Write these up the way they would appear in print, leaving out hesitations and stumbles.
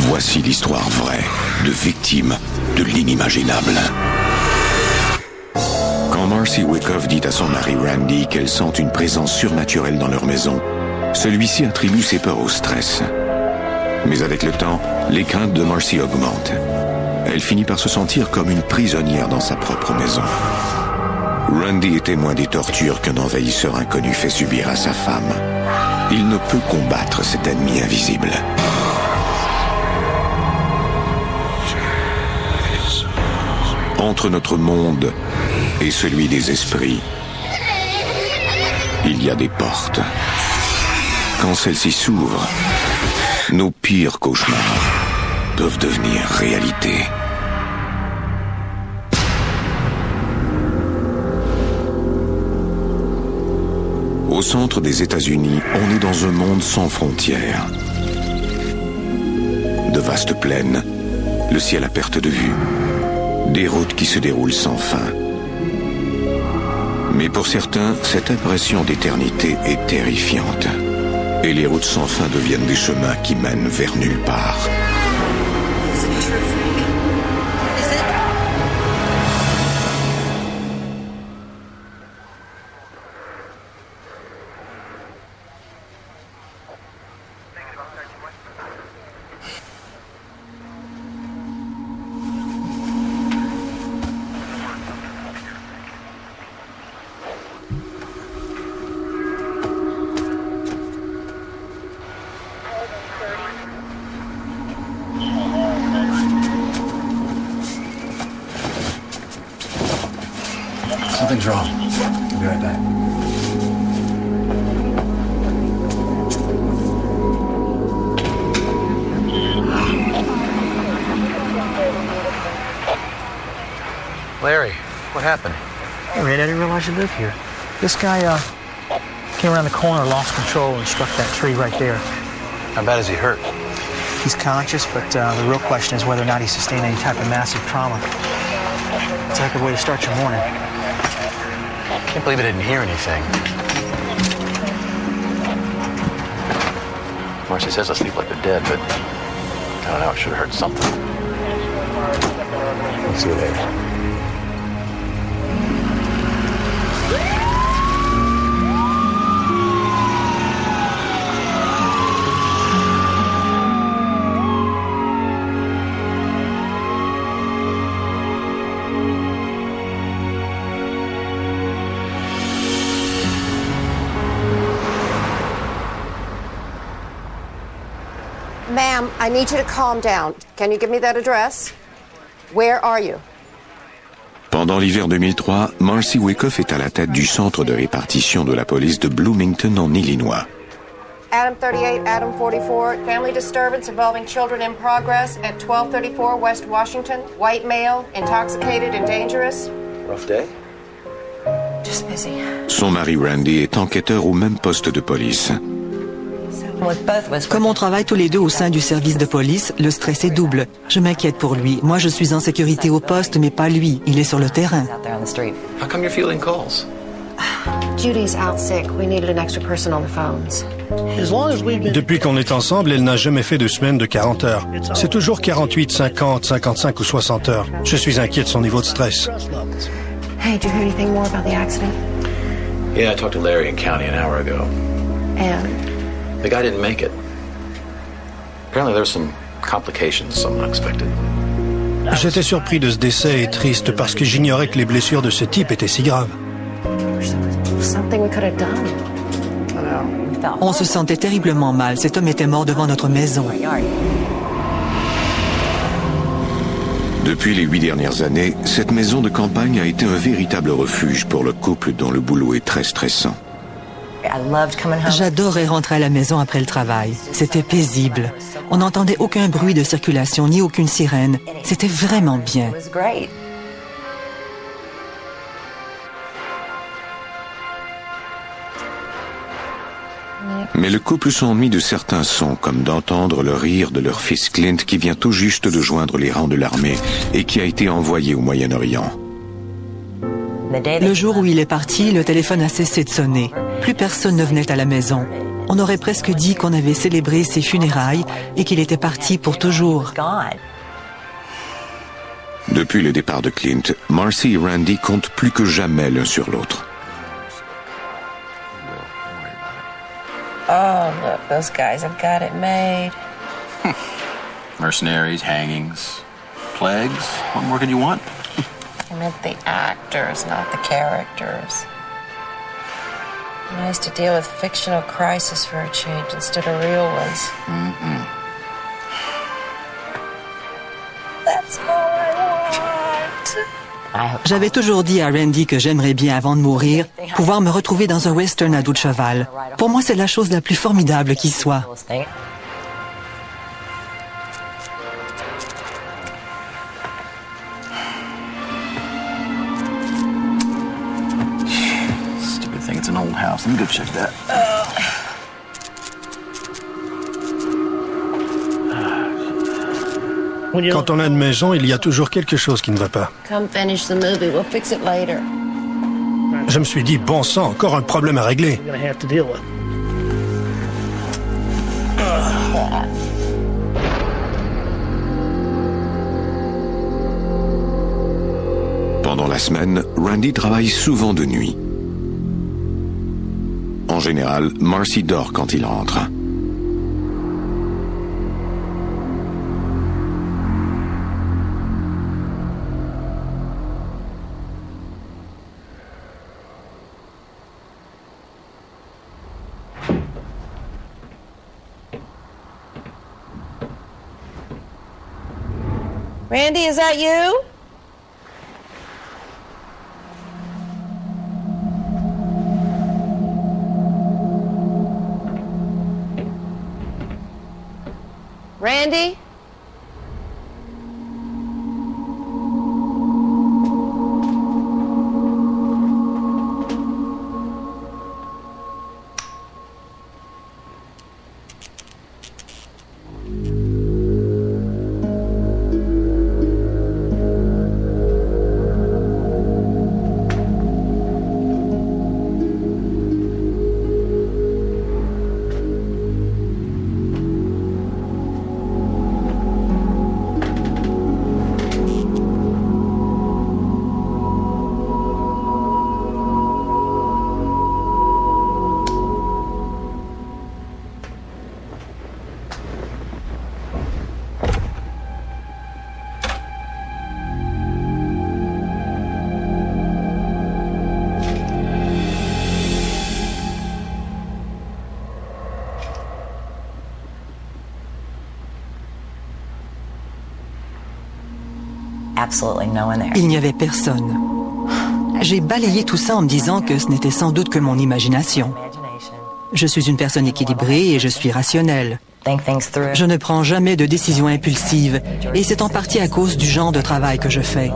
Voici l'histoire vraie de victimes de l'inimaginable. Quand Marcy Wyckoff dit à son mari Randy qu'elle sent une présence surnaturelle dans leur maison, celui-ci attribue ses peurs au stress. Mais avec le temps, les craintes de Marcy augmentent. Elle finit par se sentir comme une prisonnière dans sa propre maison. Randy est témoin des tortures qu'un envahisseur inconnu fait subir à sa femme. Il ne peut combattre cet ennemi invisible. Entre notre monde et celui des esprits, il y a des portes. Quand celles-ci s'ouvrent, nos pires cauchemars peuvent devenir réalité. Au centre des États-Unis, on est dans un monde sans frontières. De vastes plaines, le ciel à perte de vue, des routes qui se déroulent sans fin. Mais pour certains, cette impression d'éternité est terrifiante. Et les routes sans fin deviennent des chemins qui mènent vers nulle part. Something's wrong. I'll be right back. Larry, what happened? Hey, Red, I didn't realize you live here. This guy, came around the corner, lost control, and struck that tree right there. How bad is he hurt? He's conscious, but the real question is whether or not he sustained any type of massive trauma. It's a good way to start your morning. I can't believe I didn't hear anything. Marcy says I sleep like the dead, but I don't know, it should have heard something. Let's see you later. Ma'am, I need you to calm down. Can you give me that address? Where are you? Pendant l'hiver 2003, Marcy Wyckoff est à la tête du centre de répartition de la police de Bloomington en Illinois. Adam 38, Adam 44, family disturbance involving children in progress at 1234 West Washington. White male, intoxicated and dangerous. Rough day? Just busy. Son mari Randy est enquêteur au même poste de police. Comme on travaille tous les deux au sein du service de police, le stress est double. Je m'inquiète pour lui. Moi, je suis en sécurité au poste, mais pas lui. Il est sur le terrain. How come you're fielding calls? Judy's out sick. We needed an extra person on the phones. Depuis qu'on est ensemble, elle n'a jamais fait de semaine de 40 heures. C'est toujours 48, 50, 55 ou 60 heures. Je suis inquiet de son niveau de stress. Hey, did you hear anything more about the accident? Yeah, I talked to Larry in county an hour ago. And? The guy didn't make it. Apparently there were some complications, some unexpected. J'étais surpris de ce décès et triste parce que j'ignorais que les blessures de ce type étaient si graves. Something we could have done. On se sentait terriblement mal. Cet homme était mort devant notre maison. Depuis les 8 dernières années, cette maison de campagne a été un véritable refuge pour le couple dont le boulot est très stressant. J'adorais rentrer à la maison après le travail. C'était paisible. On n'entendait aucun bruit de circulation ni aucune sirène. C'était vraiment bien. Mais le couple s'ennuie de certains sons, comme d'entendre le rire de leur fils Clint qui vient tout juste de joindre les rangs de l'armée et qui a été envoyé au Moyen-Orient. Le jour où il est parti, le téléphone a cessé de sonner. Plus personne ne venait à la maison. On aurait presque dit qu'on avait célébré ses funérailles et qu'il était parti pour toujours. Depuis le départ de Clint, Marcy et Randy comptent plus que jamais l'un sur l'autre. Oh, look, those guys have got it made. Mercenaries, hangings, plagues. What more could you want? I meant the actors, not the characters. Nice to deal with fictional crises for a change instead of real ones. Mm-hmm. That's all I want. J'avais toujours dit à Randy que j'aimerais bien, avant de mourir, pouvoir me retrouver dans un western à dos de cheval. Pour moi, c'est la chose la plus formidable qui soit. Stupid thing, it's an old house. Let me go check that. Quand on a une maison, il y a toujours quelque chose qui ne va pas. Come finish the movie. We'll fix it later. Je me suis dit, bon sang, encore un problème à régler. Pendant la semaine, Randy travaille souvent de nuit. En général, Marcy dort quand il rentre. Randy, is that you? Randy? Il n'y avait personne. J'ai balayé tout ça en me disant que ce n'était sans doute que mon imagination. Je suis une personne équilibrée et je suis rationnelle. Je ne prends jamais de décisions impulsives et c'est en partie à cause du genre de travail que je fais.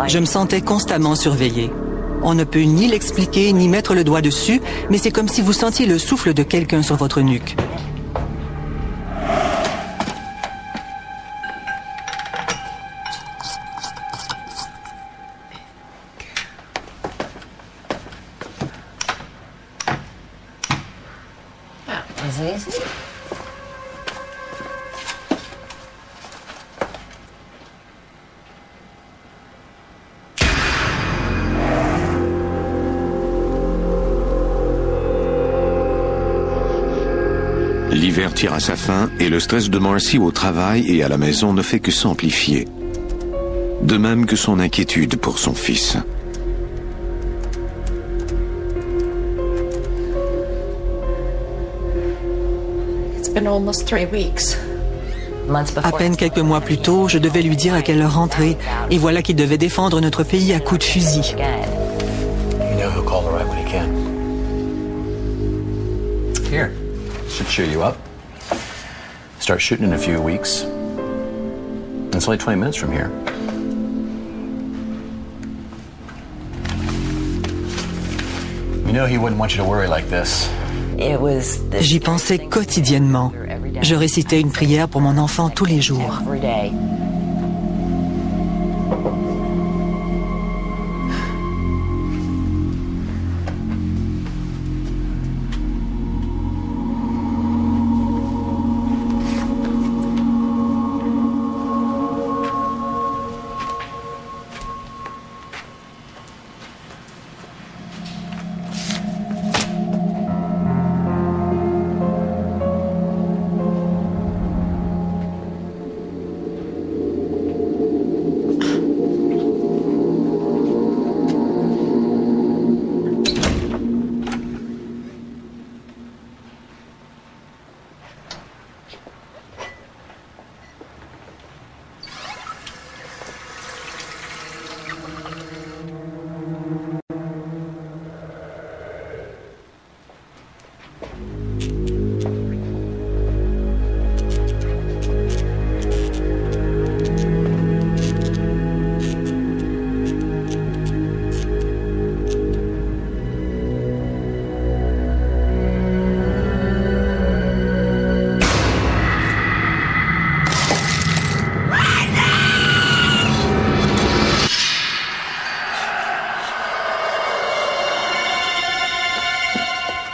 Je me sentais constamment surveillée. On ne peut ni l'expliquer, ni mettre le doigt dessus, mais c'est comme si vous sentiez le souffle de quelqu'un sur votre nuque. L'hiver tire à sa fin et le stress de Marcy au travail et à la maison ne fait que s'amplifier. De même que son inquiétude pour son fils. It's been almost 3 weeks. À peine quelques mois plus tôt, je devais lui dire à quelle heure rentrer, et voilà qu'il devait défendre notre pays à coups de fusil. You know he'll call the right when he can. Should cheer you up. Start shooting in a few weeks. It's only 20 minutes from here. You know he wouldn't want you to worry like this. J'y pensais quotidiennement. Je récitais une prière pour mon enfant tous les jours.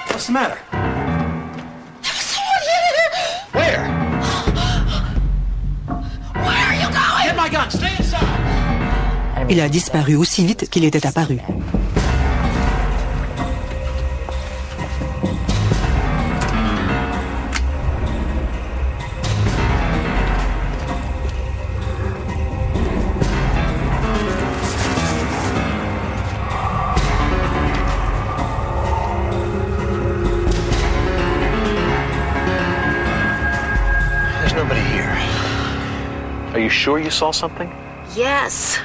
What's the matter? There was someone here! Where? Where are you going? Get my gun. Stay inside. Il a disparu aussi vite qu'il était apparu. Are you sure you saw something? Yes.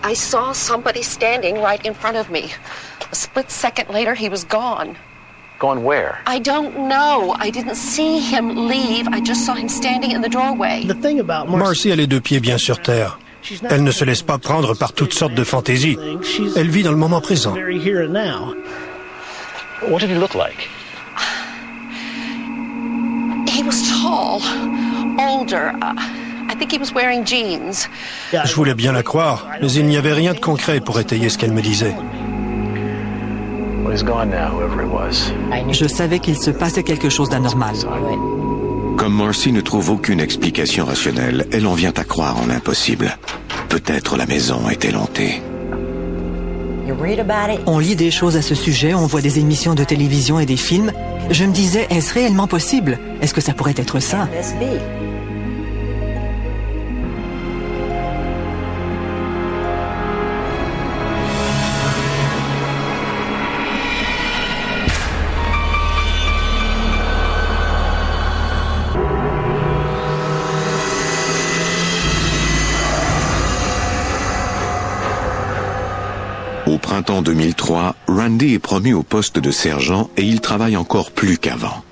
I saw somebody standing right in front of me. A split second later, he was gone. Gone where? I don't know. I didn't see him leave. I just saw him standing in the doorway. The thing about Marcy a les deux pieds bien sur terre. Elle ne se laisse pas prendre par toutes sortes de fantaisies. Elle vit dans le moment présent. very here and now. What did he look like? He was tall, older. I think he was wearing jeans. Je voulais bien la croire, mais il n'y avait rien de concret pour étayer ce qu'elle me disait. Well, he's gone now, whoever he was. Je savais qu'il se passait quelque chose d'anormal. Comme Marcy ne trouve aucune explication rationnelle, elle en vient à croire en l'impossible. Peut-être la maison est-elle hantée. On lit des choses à ce sujet, on voit des émissions de télévision et des films. Je me disais, est-ce réellement possible? Est-ce que ça pourrait être ça? Au printemps 2003, Randy est promu au poste de sergent et il travaille encore plus qu'avant.